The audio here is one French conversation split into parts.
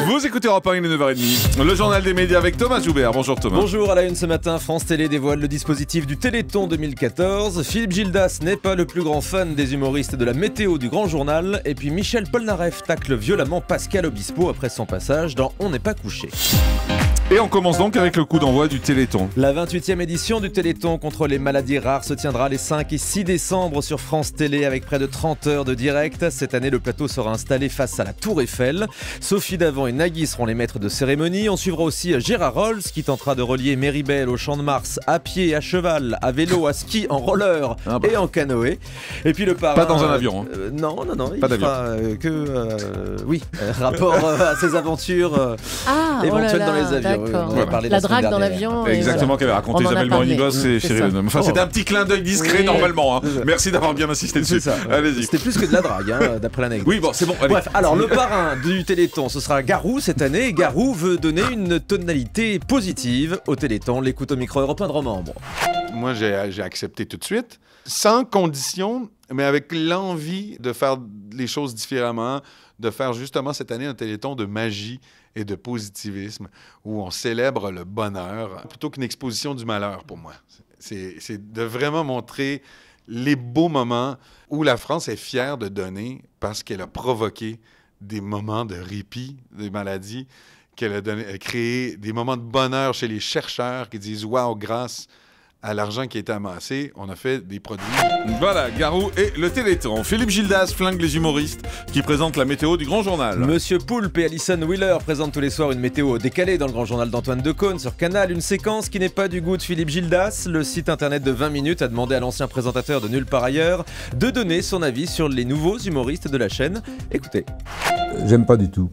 Vous écoutez Europe 1, il est 9h30. Le journal des médias avec Thomas Joubert. Bonjour Thomas. Bonjour, à la une ce matin, France Télé dévoile le dispositif du Téléthon 2014. Philippe Gildas n'est pas le plus grand fan des humoristes de la météo du Grand Journal. Et puis Michel Polnareff tacle violemment Pascal Obispo après son passage dans On n'est pas couché. Et on commence donc avec le coup d'envoi du Téléthon. La 28e édition du Téléthon contre les maladies rares se tiendra les 5 et 6 décembre sur France Télé avec près de 30 heures de direct. Cette année, le plateau sera installé face à la Tour Eiffel. Sophie Davant et Nagui seront les maîtres de cérémonie. On suivra aussi Gérard Rolls qui tentera de relier Méribel au Champ de Mars à pied, à cheval, à vélo, à ski, en roller et en canoë. Et puis le parrain... Pas dans un avion. Non. Pas d'avion. Rapport à ses aventures éventuelles dans les avions. La drague dans l'avion. Exactement, qu'avait raconté Isabelle Morini-Boss et Cyril Hanouna. Enfin, c'était un petit clin d'œil discret normalement. Merci d'avoir bien insisté dessus. Allez-y. C'était plus que de la drague, d'après l'anecdote. Oui, bon, c'est bon. Allez. Bref, alors le parrain du Téléthon, ce sera Garou cette année. Garou veut donner une tonalité positive au Téléthon. L'écoute au micro européen de Romandre. Moi, j'ai accepté tout de suite, sans condition, mais avec l'envie de faire les choses différemment, de faire justement cette année un Téléthon de magie et de positivisme, où on célèbre le bonheur, plutôt qu'une exposition du malheur pour moi. C'est de vraiment montrer les beaux moments où la France est fière de donner parce qu'elle a provoqué des moments de répit, des maladies, qu'elle a créé des moments de bonheur chez les chercheurs qui disent « Wow, grâce à l'argent qui a été amassé, on a fait des produits. » Voilà, Garou et le Téléthon. Philippe Gildas flingue les humoristes qui présentent la météo du Grand Journal. Monsieur Poulpe et Alison Wheeler présentent tous les soirs une météo décalée dans le Grand Journal d'Antoine Decaune sur Canal. Une séquence qui n'est pas du goût de Philippe Gildas. Le site internet de 20 minutes a demandé à l'ancien présentateur de Nulle part ailleurs de donner son avis sur les nouveaux humoristes de la chaîne. Écoutez. J'aime pas du tout.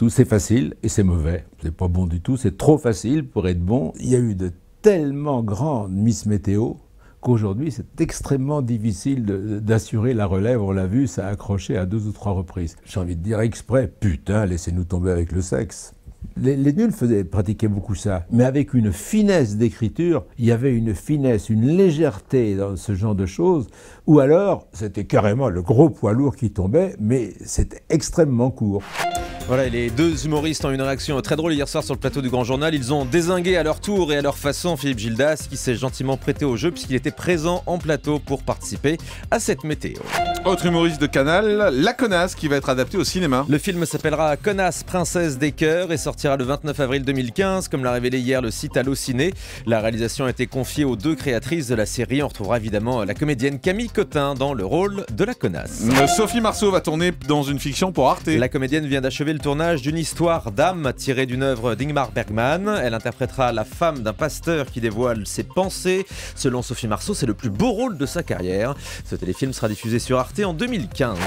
C'est facile et c'est mauvais. C'est pas bon du tout. C'est trop facile pour être bon. Il y a eu de tellement grande Miss Météo qu'aujourd'hui, c'est extrêmement difficile d'assurer la relève. On l'a vu, ça a accroché à 2 ou 3 reprises. J'ai envie de dire exprès, putain, laissez-nous tomber avec le sexe. Les nuls pratiquaient beaucoup ça, mais avec une finesse d'écriture, il y avait une finesse, une légèreté dans ce genre de choses, ou alors c'était carrément le gros poids lourd qui tombait, mais c'était extrêmement court. Voilà, et les deux humoristes ont eu une réaction très drôle hier soir sur le plateau du Grand Journal. Ils ont dézingué à leur tour et à leur façon Philippe Gildas, qui s'est gentiment prêté au jeu puisqu'il était présent en plateau pour participer à cette météo. Autre humoriste de Canal, La Connasse, qui va être adapté au cinéma. Le film s'appellera Connasse, princesse des cœurs et sortira le 29 avril 2015, comme l'a révélé hier le site Allociné. La réalisation a été confiée aux 2 créatrices de la série. On retrouvera évidemment la comédienne Camille Cotin dans le rôle de La Connasse. Sophie Marceau va tourner dans une fiction pour Arte. La comédienne vient d'achever le tournage d'une histoire d'âme tirée d'une œuvre d'Ingmar Bergman. Elle interprétera la femme d'un pasteur qui dévoile ses pensées. Selon Sophie Marceau, c'est le plus beau rôle de sa carrière. Ce téléfilm sera diffusé sur Arte en 2015.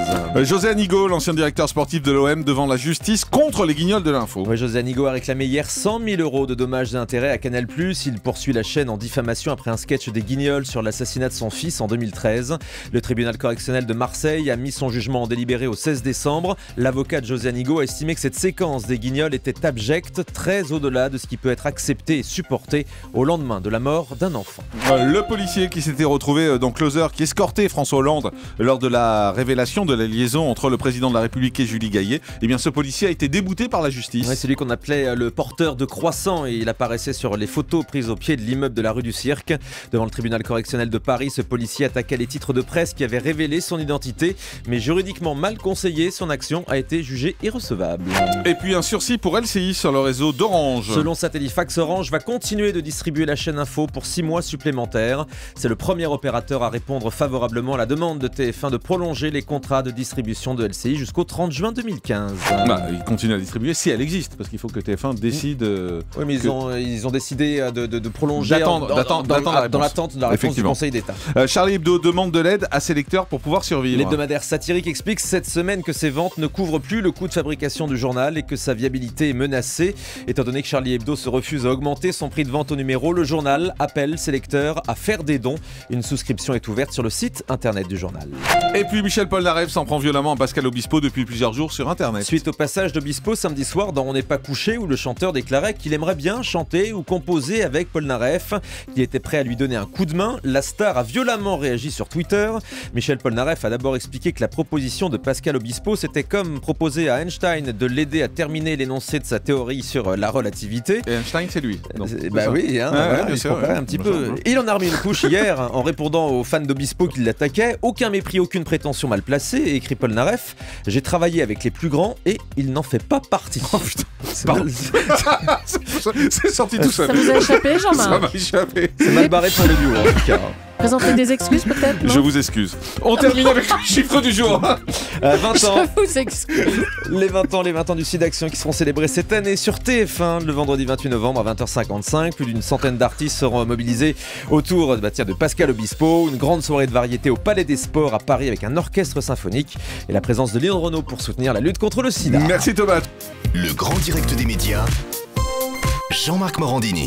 José Anigo, l'ancien directeur sportif de l'OM, devant la justice contre les guignols de l'info. Oui, José Anigo a réclamé hier 100 000 € de dommages et intérêts à Canal+. Il poursuit la chaîne en diffamation après un sketch des Guignols sur l'assassinat de son fils en 2013. Le tribunal correctionnel de Marseille a mis son jugement en délibéré au 16 décembre. L'avocat de José Anigo a estimé que cette séquence des Guignols était abjecte, très au-delà de ce qui peut être accepté et supporté au lendemain de la mort d'un enfant. Le policier qui s'était retrouvé dans Closer, qui escortait François Hollande lors de la révélation de la liaison entre le président de la République et Julie Gaillet, eh bien ce policier a été débouté par la justice. Ouais, c'est lui qu'on appelait le porteur de croissant et il apparaissait sur les photos prises au pied de l'immeuble de la rue du Cirque. Devant le tribunal correctionnel de Paris, ce policier attaquait les titres de presse qui avaient révélé son identité, mais juridiquement mal conseillé, son action a été jugée irrecevable. Et puis un sursis pour LCI sur le réseau d'Orange. Selon Satellifax, Orange va continuer de distribuer la chaîne Info pour 6 mois supplémentaires. C'est le premier opérateur à répondre favorablement à la demande de TF1 de prolonger les contrats de distribution de LCI jusqu'au 30 juin 2015. Il continue à distribuer si elle existe, parce qu'il faut que TF1 décide... Oui, mais ils ont décidé de prolonger d'attendre dans l'attente de la réponse du Conseil d'État. Charlie Hebdo demande de l'aide à ses lecteurs pour pouvoir survivre. L'hebdomadaire satirique explique cette semaine que ses ventes ne couvrent plus le coût de fabrication du journal et que sa viabilité est menacée. Étant donné que Charlie Hebdo se refuse à augmenter son prix de vente au numéro, le journal appelle ses lecteurs à faire des dons. Une souscription est ouverte sur le site internet du journal. Et puis Michel Polnareff s'en prend violemment à Pascal Obispo depuis plusieurs jours sur internet. Suite au passage d'Obispo samedi soir dans On n'est pas couché, où le chanteur déclarait qu'il aimerait bien chanter ou composer avec Polnareff, qui était prêt à lui donner un coup de main, la star a violemment réagi sur Twitter. Michel Polnareff a d'abord expliqué que la proposition de Pascal Obispo, c'était comme proposer à Einstein de l'aider à terminer l'énoncé de sa théorie sur la relativité. Et Einstein, c'est lui. Donc, oui, hein, voilà, bien il sûr, comparait un petit peu. Il en a remis une couche hier en répondant aux fans d'Obispo qui l'attaquaient. Aucun mépris, aucune prétention mal placée, écrit Paul Naref. J'ai travaillé avec les plus grands et il n'en fait pas partie. Oh putain, c'est sorti tout seul. Ça vous a échappé, Jean-Marc? Ça m'a échappé. C'est mal barré pour le duo, en tout cas. Présenter des excuses peut-être? Je vous excuse. On termine avec le chiffre du jour. 20 ans. Je vous excuse. Les 20 ans du site d'action qui seront célébrés cette année sur TF1 le vendredi 28 novembre à 20h55. Plus d'une centaine d'artistes seront mobilisés autour de Pascal Obispo. Une grande soirée de variété au Palais des Sports à Paris avec un orchestre symphonique et la présence de Léon Renaud pour soutenir la lutte contre le sida. Merci Thomas. Le grand direct des médias, Jean-Marc Morandini.